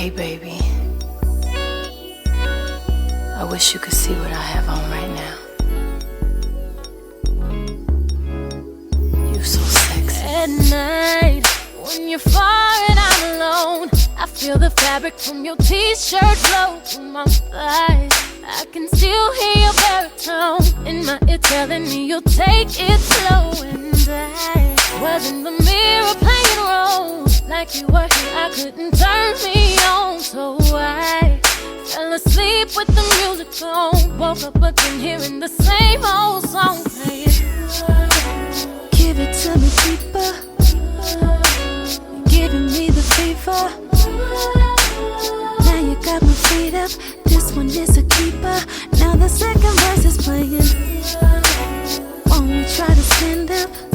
Hey baby, I wish you could see what I have on right now. You so sexy. At night, when you're far and I'm alone, I feel the fabric from your t-shirt flow through my thighs. I can still hear your baritone in my ear telling me you'll take it slow. And I was in the mirror playing roles like you were here, I couldn't turn me on. So I fell asleep with the music on, woke up again hearing the same old song playing. Give it to me deeper, giving me the fever. Now you got my feet up, this one is a keeper. Now the second verse is playing. Won't we try to stand up?